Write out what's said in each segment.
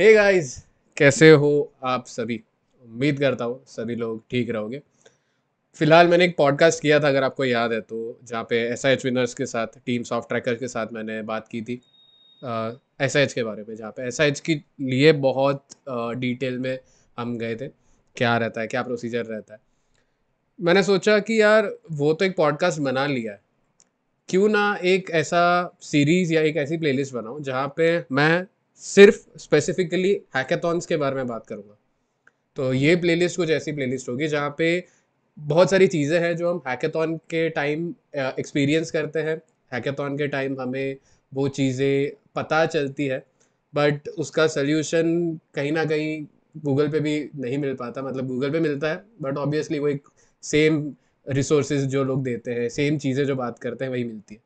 Hey guys, कैसे हो आप सभी। उम्मीद करता हूँ सभी लोग ठीक रहोगे। फिलहाल मैंने एक पॉडकास्ट किया था, अगर आपको याद है तो, जहाँ पे एसआईएच विनर्स के साथ, टीम सॉफ्ट ट्रैकर के साथ मैंने बात की थी एसआईएच के बारे में, जहाँ पे एसआईएच के लिए बहुत डिटेल में हम गए थे। क्या रहता है, क्या प्रोसीजर रहता है। मैंने सोचा कि यार वो तो एक पॉडकास्ट बना लिया है, क्यों ना एक ऐसा सीरीज या एक ऐसी प्लेलिस्ट बनाऊं जहाँ पे मैं सिर्फ स्पेसिफिकली हैकाथॉन्स के बारे में बात करूंगा। तो ये प्लेलिस्ट कुछ ऐसी प्लेलिस्ट होगी जहाँ पे बहुत सारी चीज़ें हैं जो हम हैकाथॉन के टाइम एक्सपीरियंस करते हैं। हैकाथॉन के टाइम हमें वो चीज़ें पता चलती है, बट उसका सल्यूशन कहीं ना कहीं गूगल पे भी नहीं मिल पाता। मतलब गूगल पे मिलता है, बट ऑब्वियसली वो एक सेम रिसोर्सेज जो लोग देते हैं, सेम चीज़ें जो बात करते हैं वही मिलती है।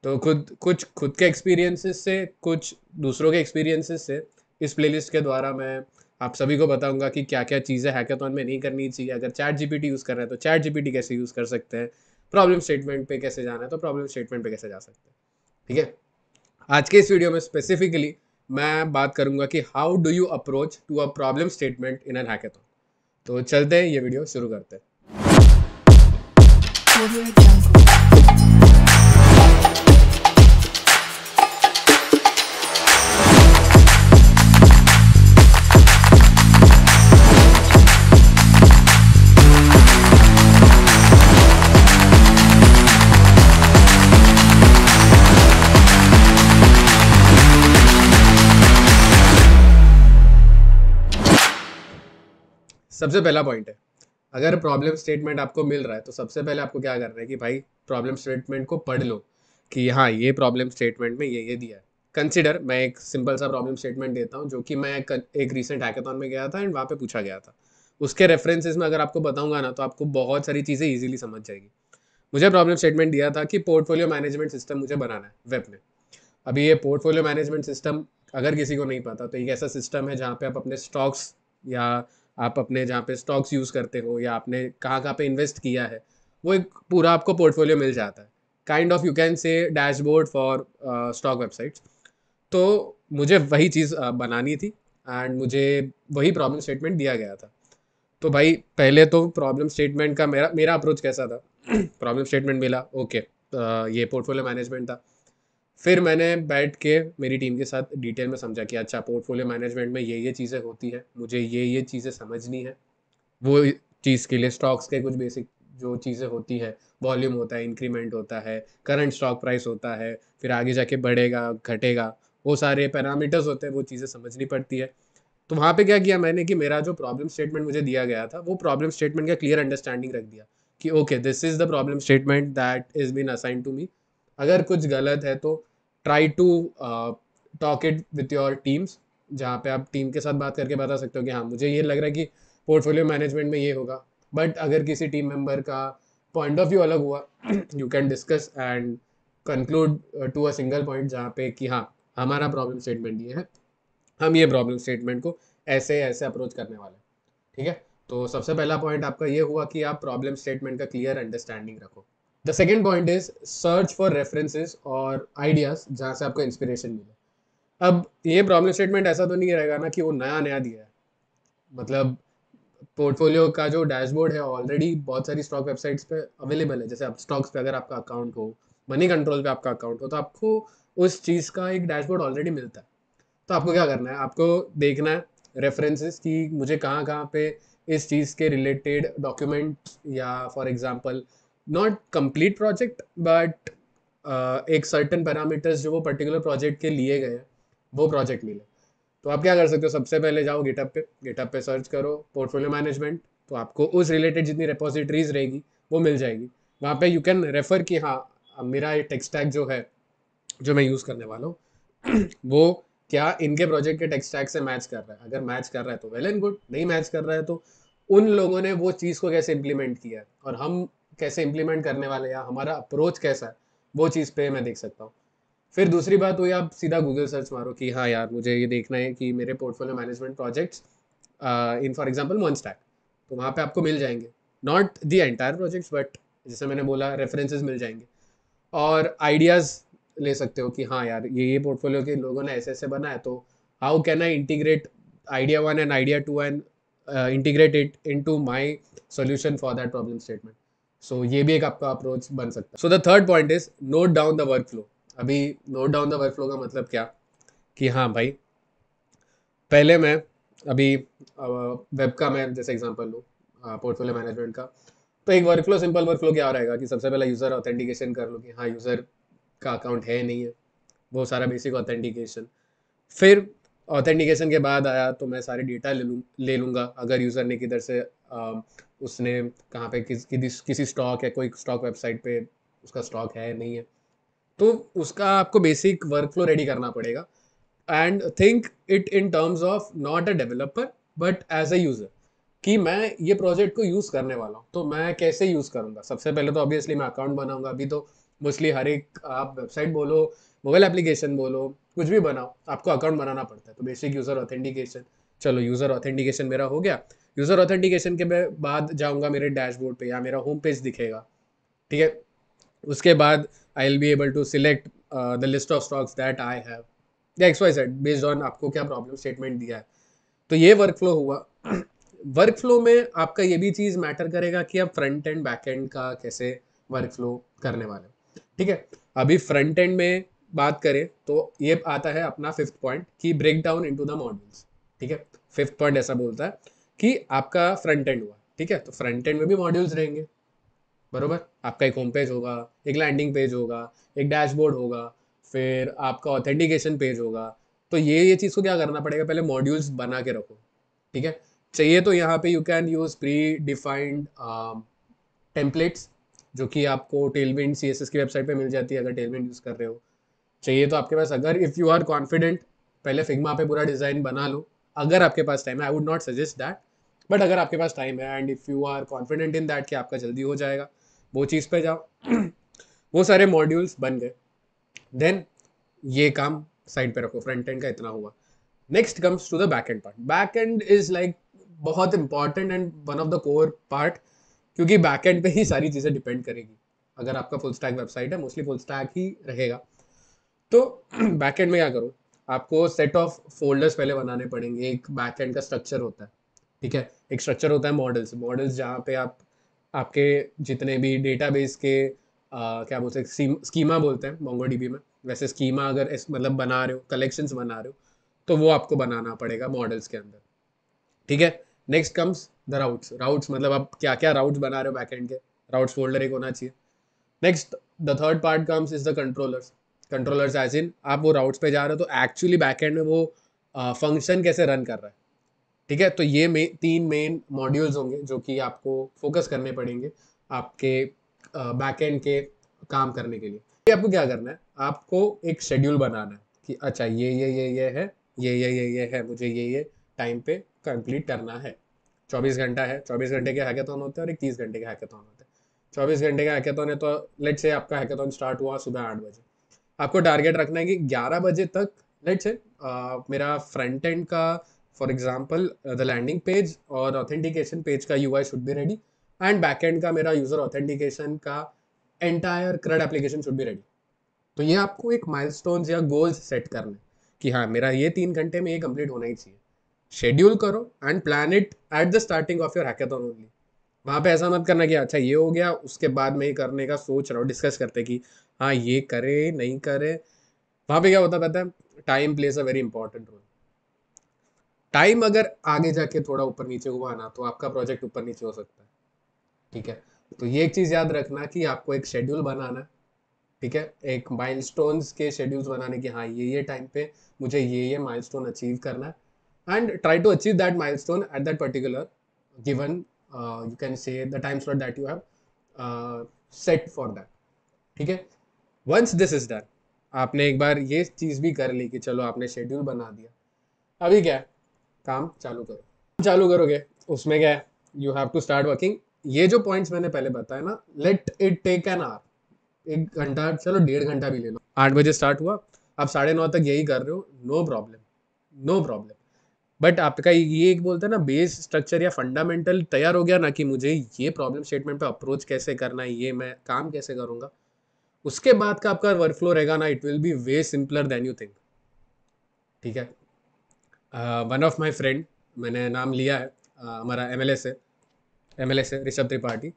तो खुद के एक्सपीरियंसेस से, कुछ दूसरों के एक्सपीरियंसेस से इस प्लेलिस्ट के द्वारा मैं आप सभी को बताऊंगा कि क्या क्या चीज़ें हैकाथॉन में नहीं करनी चाहिए। अगर चैट जीपीटी यूज़ कर रहे हैं तो चैट जीपीटी कैसे यूज़ कर सकते हैं, प्रॉब्लम स्टेटमेंट पे कैसे जाना है तो प्रॉब्लम स्टेटमेंट पे कैसे जा सकते हैं। ठीक है। आज के इस वीडियो में स्पेसिफिकली मैं बात करूंगा कि how do you approach to a problem statement in an hackathon. तो चलते हैं, ये वीडियो शुरू करते हैं। सबसे पहला पॉइंट है, अगर प्रॉब्लम स्टेटमेंट आपको मिल रहा है तो सबसे पहले आपको क्या करना है कि भाई प्रॉब्लम स्टेटमेंट को पढ़ लो कि हाँ, ये प्रॉब्लम स्टेटमेंट में ये दिया है। कंसिडर, मैं एक सिंपल सा प्रॉब्लम स्टेटमेंट देता हूँ जो कि मैं एक रिसेंट हैकाथॉन में गया था एंड वहाँ पे पूछा गया था। उसके रेफरेंसेस में अगर आपको बताऊंगा ना तो आपको बहुत सारी चीज़ें ईजिली समझ जाएगी। मुझे प्रॉब्लम स्टेटमेंट दिया था कि पोर्टफोलियो मैनेजमेंट सिस्टम मुझे बनाना है वेब में। अभी ये पोर्टफोलियो मैनेजमेंट सिस्टम अगर किसी को नहीं पता तो एक ऐसा सिस्टम है जहाँ पे आप अपने स्टॉक्स, या आप अपने जहाँ पे स्टॉक्स यूज़ करते हो, या आपने कहाँ कहाँ पे इन्वेस्ट किया है, वो एक पूरा आपको पोर्टफोलियो मिल जाता है। काइंड ऑफ यू कैन से डैशबोर्ड फॉर स्टॉक वेबसाइट्स। तो मुझे वही चीज़ बनानी थी एंड मुझे वही प्रॉब्लम स्टेटमेंट दिया गया था। तो भाई पहले तो प्रॉब्लम स्टेटमेंट का मेरा मेरा अप्रोच कैसा था। प्रॉब्लम स्टेटमेंट मिला, ओके, ये पोर्टफोलियो मैनेजमेंट था। फिर मैंने बैठ के मेरी टीम के साथ डिटेल में समझा कि अच्छा, पोर्टफोलियो मैनेजमेंट में ये चीज़ें होती है, मुझे ये चीज़ें समझनी है। वो चीज़ के लिए स्टॉक्स के कुछ बेसिक जो चीज़ें होती है, वॉल्यूम होता है, इंक्रीमेंट होता है, करंट स्टॉक प्राइस होता है, फिर आगे जाके बढ़ेगा घटेगा, वो सारे पैरामीटर्स होते हैं, वो चीज़ें समझनी पड़ती है। तो वहाँ पे क्या किया मैंने कि मेरा जो प्रॉब्लम स्टेटमेंट मुझे दिया गया था, वो प्रॉब्लम स्टेटमेंट का क्लियर अंडरस्टैंडिंग रख दिया कि okay, this is the problem statement that is been assigned to me. अगर कुछ गलत है तो try to talk it with your teams, जहाँ पे आप टीम के साथ बात करके बता सकते हो कि हाँ, मुझे ये लग रहा है कि पोर्टफोलियो मैनेजमेंट में ये होगा। बट अगर किसी टीम मेंबर का पॉइंट ऑफ व्यू अलग हुआ, you can discuss and conclude to a single point, जहाँ पे कि हाँ, हमारा प्रॉब्लम स्टेटमेंट ये है, हम ये प्रॉब्लम स्टेटमेंट को ऐसे ऐसे अप्रोच करने वाले हैं। ठीक है। तो सबसे पहला पॉइंट आपका ये हुआ कि आप प्रॉब्लम स्टेटमेंट का क्लियर अंडरस्टैंडिंग रखो। The second point is search for references और आइडियाज जहाँ से आपको इंस्पिरेशन मिले। अब ये प्रॉब्लम स्टेटमेंट ऐसा तो नहीं रहेगा ना कि वो नया नया दिया है। मतलब पोर्टफोलियो का जो डैशबोर्ड है ऑलरेडी बहुत सारी स्टॉक वेबसाइट्स पे अवेलेबल है। जैसे आप स्टॉक्स पे अगर आपका अकाउंट हो, मनी कंट्रोल पे आपका अकाउंट हो, तो आपको उस चीज़ का एक डैशबोर्ड ऑलरेडी मिलता है। तो आपको क्या करना है, आपको देखना है रेफरेंसेस कि मुझे कहाँ कहाँ पे इस चीज़ के रिलेटेड डॉक्यूमेंट, या for example not complete project but एक सर्टन पैरामीटर्स जो वो पर्टिकुलर प्रोजेक्ट के लिए गए हैं, वो प्रोजेक्ट मिले। तो आप क्या कर सकते हो, सबसे पहले जाओ गिटहब पे सर्च करो पोर्टफोलियो मैनेजमेंट। तो आपको उस रिलेटेड जितनी रिपोजिटरीज रहेगी वो मिल जाएगी। वहाँ पे यू कैन रेफर कि हाँ, अब मेरा ये टेक स्टैक जो है, जो मैं यूज़ करने वाला हूँ वो क्या इनके प्रोजेक्ट के टेक स्टैक से मैच कर रहा है। अगर मैच कर रहा है तो वेल एंड गुड, नहीं मैच कर रहा है तो उन लोगों ने वो चीज़ को कैसे इम्प्लीमेंट किया है और हम कैसे इम्प्लीमेंट करने वाले हैं, या हमारा अप्रोच कैसा है, वो चीज़ पे मैं देख सकता हूँ। फिर दूसरी बात हुई, आप सीधा गूगल सर्च मारो कि हाँ यार, मुझे ये देखना है कि मेरे portfolio management projects in for example one stack, तो वहाँ पे आपको मिल जाएंगे। Not the entire projects but जैसे मैंने बोला, रेफरेंसेस मिल जाएंगे और आइडियाज़ ले सकते हो कि हाँ यार, ये पोर्टफोलियो के लोगों ने ऐसे ऐसे बनाया, तो how can I integrate idea 1 and idea 2 and integrate it into my solution for that problem statement. So ये भी एक आपका अप्रोच बन सकता है. So the third point is note down the workflow. अभी note down the workflow का मतलब क्या कि हाँ भाई, पहले मैं अभी वेब का मैं जैसे एग्जांपल लूँ, पोर्टफोलियो मैनेजमेंट का, तो एक वर्कफ्लो, सिंपल वर्कफ्लो क्या रहेगा कि सबसे पहले यूज़र ऑथेंटिकेशन कर लो कि हाँ यूज़र का अकाउंट है नहीं है, वो सारा बेसिक ऑथेंटिकेशन. फिर ऑथेंटिकेशन के बाद आया तो मैं सारे डेटा ले लूँगा अगर यूज़र ने किधर से उसने कहाँ पे किसी स्टॉक है, कोई स्टॉक वेबसाइट पे उसका स्टॉक है नहीं है, तो उसका आपको बेसिक वर्कफ्लो रेडी करना पड़ेगा. And think it in terms of not a developer but as a user, कि मैं ये प्रोजेक्ट को यूज़ करने वाला हूँ तो मैं कैसे यूज़ करूँगा. सबसे पहले तो ऑब्वियसली मैं अकाउंट बनाऊंगा. अभी तो मोस्टली हर एक, आप वेबसाइट बोलो, मोबाइल एप्लीकेशन बोलो, कुछ भी बनाओ, आपको अकाउंट बनाना पड़ता है. तो बेसिक यूज़र ऑथेंटिकेशन, चलो यूज़र ऑथेंटिकेशन मेरा हो गया. यूज़र ऑथेंटिकेशन के बाद जाऊँगा मेरे डैशबोर्ड पे या मेरा होम पेज दिखेगा, ठीक है. उसके बाद I will be able to select the list of stocks that I have या XYZ बेस्ड ऑन आपको क्या प्रॉब्लम स्टेटमेंट दिया है. तो ये वर्कफ्लो हुआ. वर्कफ्लो में आपका ये भी चीज़ मैटर करेगा कि आप फ्रंट एंड बैक एंड का कैसे वर्कफ्लो करने वाले हो, ठीक है. अभी फ्रंट एंड में बात करें तो ये आता है अपना फिफ्थ पॉइंट कि break down into the modules, ठीक है. फिफ्थ पॉइंट ऐसा बोलता है कि आपका फ्रंट एंड हुआ, ठीक है, तो फ्रंट एंड में भी मॉड्यूल्स रहेंगे, बरोबर. आपका एक होम पेज होगा, एक लैंडिंग पेज होगा, एक डैशबोर्ड होगा, फिर आपका ऑथेंटिकेशन पेज होगा. तो ये चीज़ को क्या करना पड़ेगा, पहले मॉड्यूल्स बना के रखो, ठीक है. चाहिए तो यहाँ पे you can use pre defined templates, जो कि आपको टेलविंड CSS की वेबसाइट पे मिल जाती है अगर टेलविंड यूज़ कर रहे हो. चाहिए तो आपके पास, अगर इफ़ यू आर कॉन्फिडेंट, पहले फिग्मा पे पूरा डिज़ाइन बना लो अगर आपके पास टाइम है. I would not suggest that, but अगर आपके पास टाइम है and if you are confident in that कि आपका जल्दी हो जाएगा, वो चीज़ पे जाओ. वो सारे मॉड्यूल्स बन गए, देन ये काम साइड पे रखो. फ्रंट एंड का इतना हुआ. Next comes to the back end part. Back end is like बहुत important and one of the core part, क्योंकि बैक एंड पे ही सारी चीज़ें डिपेंड करेगी. अगर आपका फुल स्टैक वेबसाइट है, मोस्टली फुल स्टैक ही रहेगा. तो बैक एंड में क्या करो, आपको सेट ऑफ फोल्डर्स पहले बनाने पड़ेंगे. एक बैक एंड का स्ट्रक्चर होता है, ठीक है. एक स्ट्रक्चर होता है मॉडल्स जहाँ पे आप आपके जितने भी डेटाबेस के क्या बोलते हैं, स्कीमा बोलते हैं मोंगोडीबी में. वैसे स्कीमा अगर मतलब बना रहे हो, कलेक्शंस बना रहे हो, तो वो आपको बनाना पड़ेगा मॉडल्स के अंदर, ठीक है. नेक्स्ट कम्स द राउट्स मतलब आप क्या क्या राउट्स बना रहे हो बैकएंड के, राउट्स फोल्डर एक होना चाहिए. Next the third part comes is the controllers as in आप वो राउट्स पे जा रहे हो तो एक्चुअली बैकएंड में वो फंक्शन कैसे रन कर रहा है, ठीक है. तो ये तीन मेन मॉड्यूल्स होंगे जो कि आपको फोकस करने पड़ेंगे आपके बैकएंड के काम करने के लिए. ये आपको क्या करना है, आपको एक शेड्यूल बनाना है कि अच्छा ये है, ये है, मुझे ये टाइम पे कंप्लीट करना है. 24 घंटा है, 24 घंटे के हैकाथॉन होते हैं और एक 30 घंटे के हैकाथॉन होते हैं. 24 घंटे का हैकाथॉन है तो लेट से आपका हैकाथॉन स्टार्ट हुआ सुबह 8 बजे. आपको टारगेट रखना है कि 11 बजे तक लेट से मेरा फ्रंट एंड का, for example the landing page और ऑथेंटिकेशन पेज का UI should be ready, and back end का मेरा यूजर ऑथेंटिकेशन का entire CRUD application should be ready. तो ये आपको एक माइलस्टोन्स या गोल्स सेट करने कि हाँ मेरा ये 3 घंटे में ये कंप्लीट होना ही चाहिए. शेड्यूल करो and plan it at the starting of your hackathon only. वहाँ पे ऐसा मत करना कि अच्छा ये हो गया उसके बाद में ये करने का सोच रहा हूँ, डिस्कस करते कि हाँ ये करे नहीं करे. वहाँ पे क्या होता पता है, time plays a very important role. Time अगर आगे जाके थोड़ा ऊपर नीचे हुआ ना तो आपका प्रोजेक्ट ऊपर नीचे हो सकता है, ठीक है. तो ये एक चीज़ याद रखना कि आपको एक शेड्यूल बनाना है, ठीक है. एक माइलस्टोन्स के शेड्यूल्स बनाने की, हाँ ये टाइम पे मुझे ये माइलस्टोन अचीव करना है and try to achieve that milestone at that particular given you can say the time slot that you have set for that, ठीक है. वंस दिस इज डन, आपने एक बार ये चीज़ भी कर ली कि चलो आपने शेड्यूल बना दिया, अभी क्या है, काम चालू करो. चालू करोगे उसमें क्या है, you have to start working. ये जो पॉइंट्स मैंने पहले बताया ना, let it take an hour, 1 घंटा, चलो 1.5 घंटा भी ले लो. 8 बजे स्टार्ट हुआ, आप 9:30 तक यही कर रहे हो, no problem, no problem. But आपका ये एक बोलते हैं ना बेस स्ट्रक्चर या फंडामेंटल तैयार हो गया ना कि मुझे ये प्रॉब्लम स्टेटमेंट पे अप्रोच कैसे करना है, ये मैं काम कैसे करूंगा. उसके बाद का आपका वर्कफ्लो रहेगा ना, it will be way simpler than you think, ठीक है. वन ऑफ माई फ्रेंड, मैंने नाम लिया है, हमारा एमएलए से Rishabh Tripathi,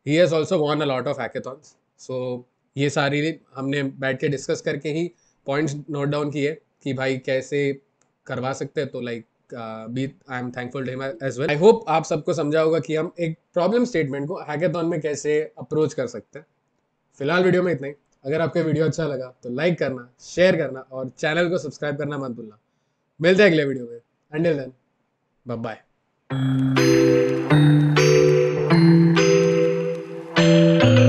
he has also won a lot of hackathons. So ये सारी हमने बैठ के डिस्कस करके ही पॉइंट्स नोट डाउन किए कि भाई कैसे करवा सकते हैं। तो like be I am thankful to him as well. I hope आप सबको समझा होगा कि हम एक प्रॉब्लम स्टेटमेंट को हैकेथॉन में कैसे अप्रोच कर सकते हैं। फिलहाल वीडियो में इतना ही। अगर आपको वीडियो अच्छा लगा तो लाइक करना, शेयर करना और चैनल को सब्सक्राइब करना मत भूलना। मिलते हैं अगले वीडियो में। Until then, bye bye.